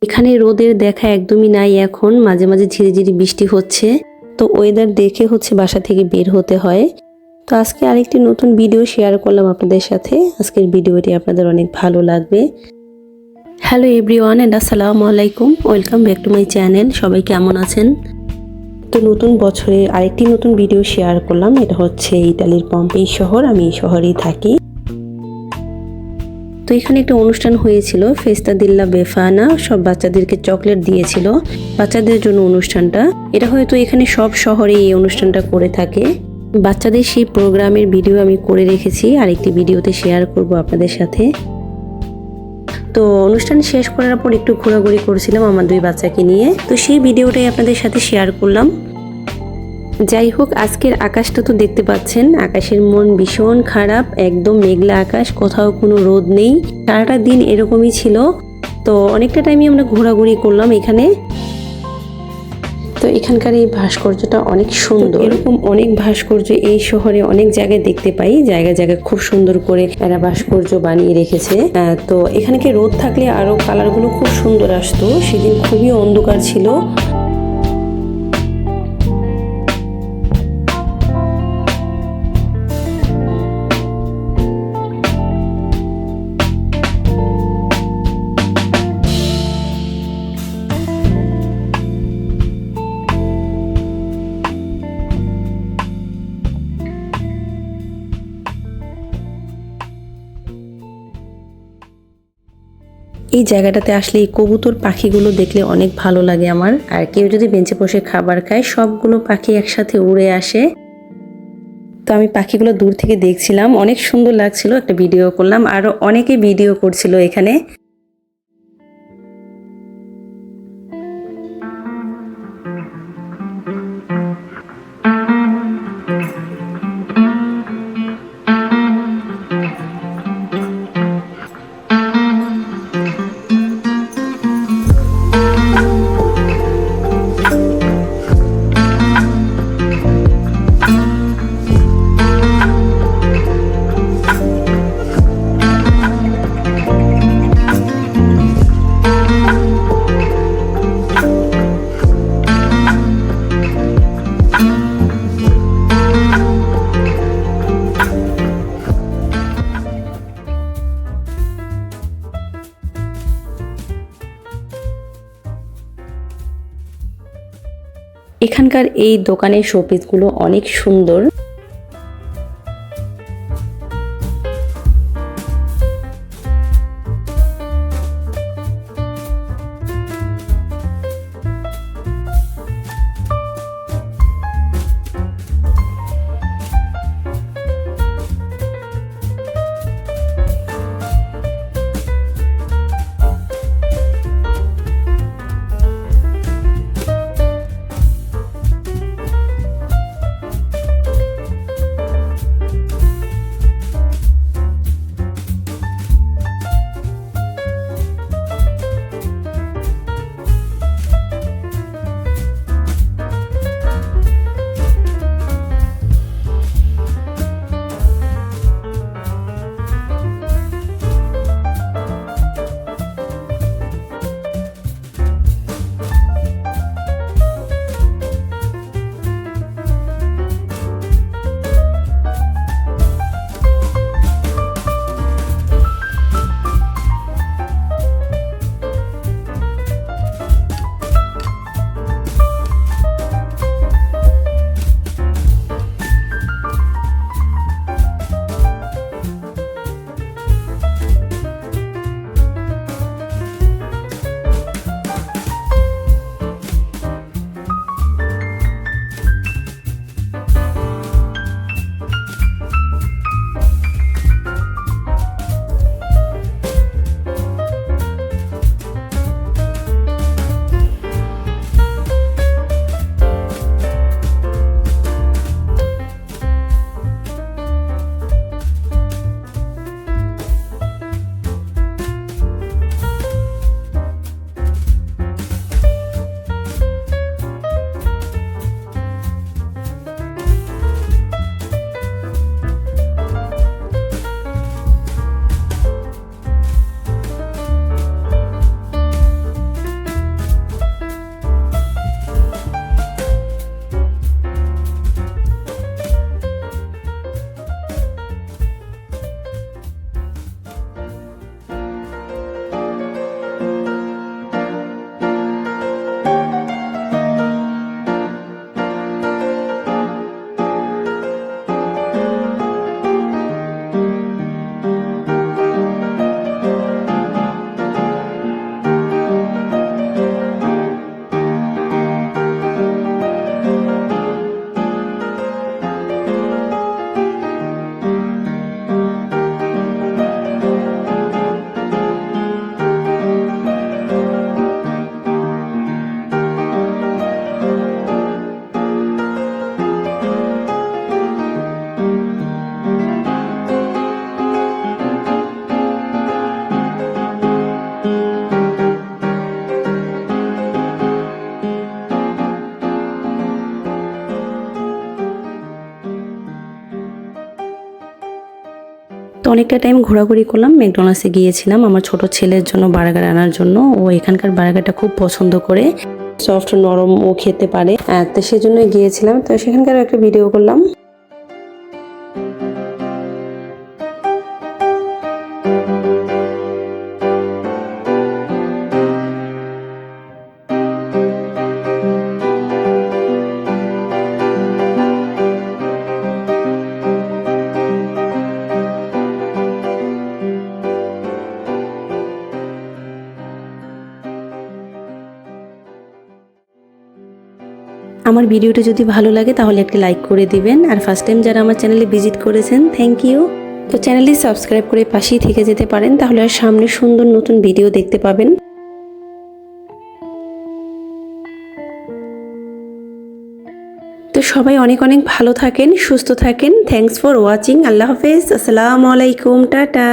এখানে রোদের দেখা একদমই নাই এখন, মাঝে মাঝে ঝিরিঝিরি বৃষ্টি হচ্ছে। তো ওয়েদার দেখে বাসা থেকে বের হতে হয়। তো আজকে আরেকটি নতুন ভিডিও শেয়ার করলাম আপনাদের সাথে। আজকের ভিডিওটি আপনাদের অনেক ভালো লাগবে। হ্যালো এভরিওয়ান এন্ড আসসালামু আলাইকুম, welcome back to my channel. সবাই কেমন আছেন? তো নতুন বছরে আরেকটি নতুন ভিডিও শেয়ার করলাম। এটা হচ্ছে ইতালির পম্পেই শহর, আমি এই শহরেই থাকি। তো এখানে একটা অনুষ্ঠান হয়েছিল, ফেস্তা দিল্লা বেফানা, সব বাচ্চাদেরকে চকলেট দিয়েছিল বাচ্চাদের জন্য অনুষ্ঠানটা। এটা হয়তো এখানে সব শহরে এই অনুষ্ঠানটা করে থাকে। বাচ্চাদের সেই প্রোগ্রামের ভিডিও আমি করে রেখেছি, আরেকটি ভিডিওতে শেয়ার করব আপনাদের সাথে। তো অনুষ্ঠান শেষ করার পর একটু ঘোরাঘুরি করছিলাম আমার দুই বাচ্চাকে নিয়ে, তো সেই ভিডিওটাই আপনাদের সাথে শেয়ার করলাম। যাই হোক, আজকের আকাশটা তো দেখতে পাচ্ছেন, আকাশের মন ভীষণ খারাপ, একদম মেঘলা আকাশ, কোথাও কোনো রোদ নেই। সারাটা দিন এরকমই ছিল। তো অনেকটা টাইমই আমরা ঘোরাঘুরি করলাম এখানে। তো এখানকার এই ভাস্কর্যটা অনেক সুন্দর। এরকম অনেক ভাস্কর্য এই শহরে অনেক জায়গায় দেখতে পাই, জায়গায় জায়গায় খুব সুন্দর করে এরা ভাস্কর্য বানিয়ে রেখেছে। তো এখানে কি রোদ থাকলে আরো কালারগুলো খুব সুন্দর আসতো, সেদিন খুবই অন্ধকার ছিল। এই জায়গাটাতে আসলে এই কবুতর পাখিগুলো দেখলে অনেক ভালো লাগে আমার। আর কেউ যদি বেঞ্চে বসে খাবার খায়, সবগুলো পাখি একসাথে উড়ে আসে। তো আমি পাখিগুলো দূর থেকে দেখছিলাম, অনেক সুন্দর লাগছিল, একটা ভিডিও করলাম। আরো অনেকে ভিডিও করছিল এখানে। এখানকার এই দোকানের শোপিসগুলো অনেক সুন্দর। অনেকটা টাইম ঘোরাঘুরি করলাম, ম্যাকডোনাল্ডসে গিয়েছিলাম আমার ছোট ছেলের জন্য বার্গার আনার জন্য। ও এখানকার বার্গারটা খুব পছন্দ করে, সফট নরম ও খেতে পারে, তো সেজন্যই গিয়েছিলাম। তো সেখানকার একটা ভিডিও করলাম। আমার ভিডিওটা যদি ভালো লাগে তাহলে একটি লাইক করে দিবেন। আর ফার্স্ট টাইম যারা আমার চ্যানেলে ভিজিট করেছেন, থ্যাংক ইউ। তো চ্যানেলটি সাবস্ক্রাইব করে পাশেই থেকে যেতে পারেন, তাহলে আর সামনে সুন্দর নতুন ভিডিও দেখতে পাবেন। তো সবাই অনেক অনেক ভালো থাকেন, সুস্থ থাকেন। Thanks for watching. আল্লাহ হাফেজ, আসসালামু আলাইকুম, টাটা।